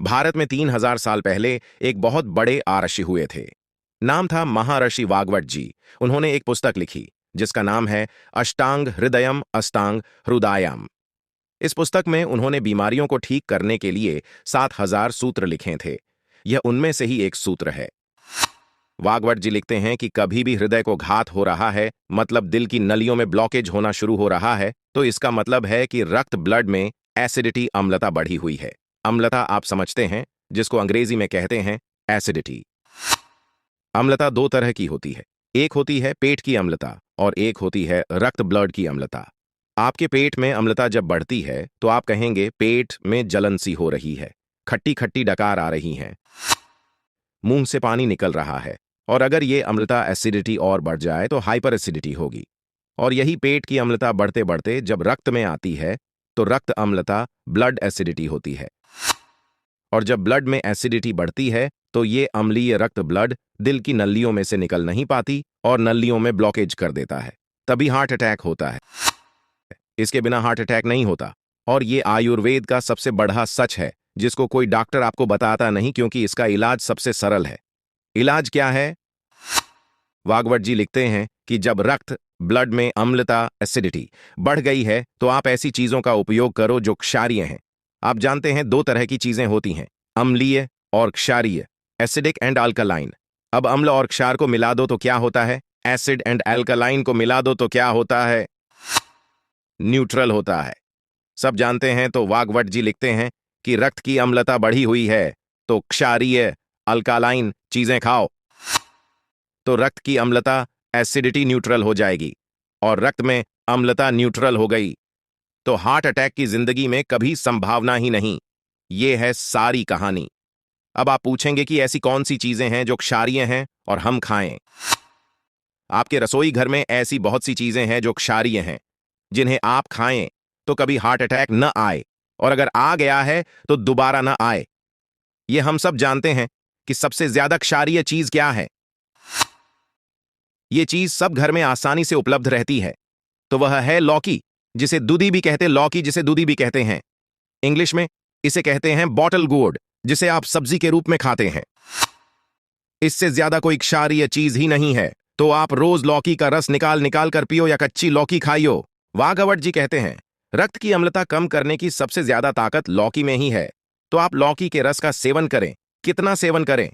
भारत में 3000 साल पहले एक बहुत बड़े आऋषि हुए थे। नाम था महर्षि वाग्वट जी। उन्होंने एक पुस्तक लिखी जिसका नाम है अष्टांग हृदयम अष्टांग हृदयाम। इस पुस्तक में उन्होंने बीमारियों को ठीक करने के लिए 7000 सूत्र लिखे थे। यह उनमें से ही एक सूत्र है। वाग्वट जी लिखते हैं कि कभी भी हृदय को घात हो रहा है, मतलब दिल की नलियों में ब्लॉकेज होना शुरू हो रहा है, तो इसका मतलब है कि रक्त ब्लड में एसिडिटी अम्लता बढ़ी हुई है। अम्लता आप समझते हैं, जिसको अंग्रेजी में कहते हैं एसिडिटी। अम्लता दो तरह की होती है, एक होती है पेट की अम्लता और एक होती है रक्त ब्लड की अम्लता। आपके पेट में अम्लता जब बढ़ती है तो आप कहेंगे पेट में जलन सी हो रही है, खट्टी खट्टी डकार आ रही हैं, मुंह से पानी निकल रहा है। और अगर ये अम्लता एसिडिटी और बढ़ जाए तो हाइपर एसिडिटी होगी। और यही पेट की अम्लता बढ़ते बढ़ते जब रक्त में आती है तो रक्त अम्लता ब्लड एसिडिटी होती है। और जब ब्लड में एसिडिटी बढ़ती है तो ये अम्लीय रक्त ब्लड दिल की नलियों में से निकल नहीं पाती और नलियों में ब्लॉकेज कर देता है। तभी हार्ट अटैक होता है। इसके बिना हार्ट अटैक नहीं होता। और ये आयुर्वेद का सबसे बड़ा सच है जिसको कोई डॉक्टर आपको बताता नहीं, क्योंकि इसका इलाज सबसे सरल है। इलाज क्या है? वाग्वट जी लिखते हैं कि जब रक्त ब्लड में अम्लता एसिडिटी बढ़ गई है तो आप ऐसी चीजों का उपयोग करो जो क्षारीय हैं। आप जानते हैं दो तरह की चीजें होती हैं, अम्लीय और क्षारीय, एसिडिक एंड अल्कलाइन। अब अम्ल और क्षार को मिला दो तो क्या होता है? एसिड एंड अल्कलाइन को मिला दो तो क्या होता है? न्यूट्रल होता है। सब जानते हैं, तो वाग्वट जी लिखते हैं कि रक्त की अम्लता बढ़ी हुई है तो क्षारीय अल्कालाइन चीजें खाओ, तो रक्त की अम्लता एसिडिटी न्यूट्रल हो जाएगी। और रक्त में अम्लता न्यूट्रल हो गई तो हार्ट अटैक की जिंदगी में कभी संभावना ही नहीं। ये है सारी कहानी। अब आप पूछेंगे कि ऐसी कौन सी चीजें हैं जो क्षारीय हैं और हम खाएं? आपके रसोई घर में ऐसी बहुत सी चीजें हैं जो क्षारीय हैं, जिन्हें आप खाएं तो कभी हार्ट अटैक न आए, और अगर आ गया है तो दोबारा न आए। ये हम सब जानते हैं कि सबसे ज्यादा क्षारीय चीज क्या है। ये चीज सब घर में आसानी से उपलब्ध रहती है, तो वह है लौकी, जिसे दूधी भी कहते लौकी जिसे दूधी भी कहते हैं। इंग्लिश में इसे कहते हैं बॉटल गोर्ड, जिसे आप सब्जी के रूप में खाते हैं। इससे ज्यादा कोई क्षारीय चीज ही नहीं है। तो आप रोज लौकी का रस निकाल निकाल कर पियो या कच्ची लौकी खाइयो। वाग्वट जी कहते हैं रक्त की अम्लता कम करने की सबसे ज्यादा ताकत लौकी में ही है। तो आप लौकी के रस का सेवन करें। कितना सेवन करें?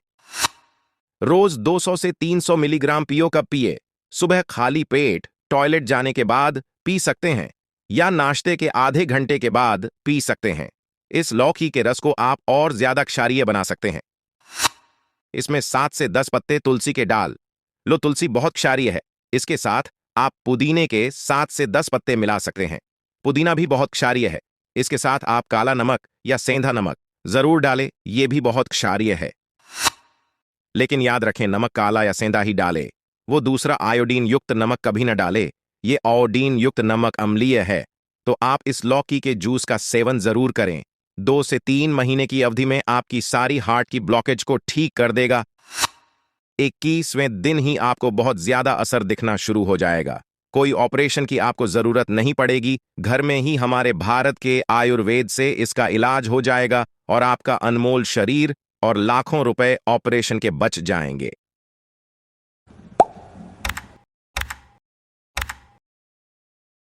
रोज 200 से 300 मिलीग्राम पियो। कब पिए? सुबह खाली पेट टॉयलेट जाने के बाद पी सकते हैं, या नाश्ते के आधे घंटे के बाद पी सकते हैं। इस लौकी के रस को आप और ज्यादा क्षारीय बना सकते हैं। इसमें 7 से 10 पत्ते तुलसी के डाल लो। तुलसी बहुत क्षारीय है। इसके साथ आप पुदीने के 7 से 10 पत्ते मिला सकते हैं। पुदीना भी बहुत क्षारीय है। इसके साथ आप काला नमक या सेंधा नमक जरूर डालें, यह भी बहुत क्षारीय है। लेकिन याद रखें, नमक काला या सेंधा ही डाले, वो दूसरा आयोडीन युक्त नमक कभी न डाले। ये आयोडीन युक्त नमक अम्लीय है। तो आप इस लौकी के जूस का सेवन जरूर करें। 2 से 3 महीने की अवधि में आपकी सारी हार्ट की ब्लॉकेज को ठीक कर देगा। 21वें दिन ही आपको बहुत ज्यादा असर दिखना शुरू हो जाएगा। कोई ऑपरेशन की आपको जरूरत नहीं पड़ेगी। घर में ही हमारे भारत के आयुर्वेद से इसका इलाज हो जाएगा और आपका अनमोल शरीर और लाखों रुपए ऑपरेशन के बच जाएंगे।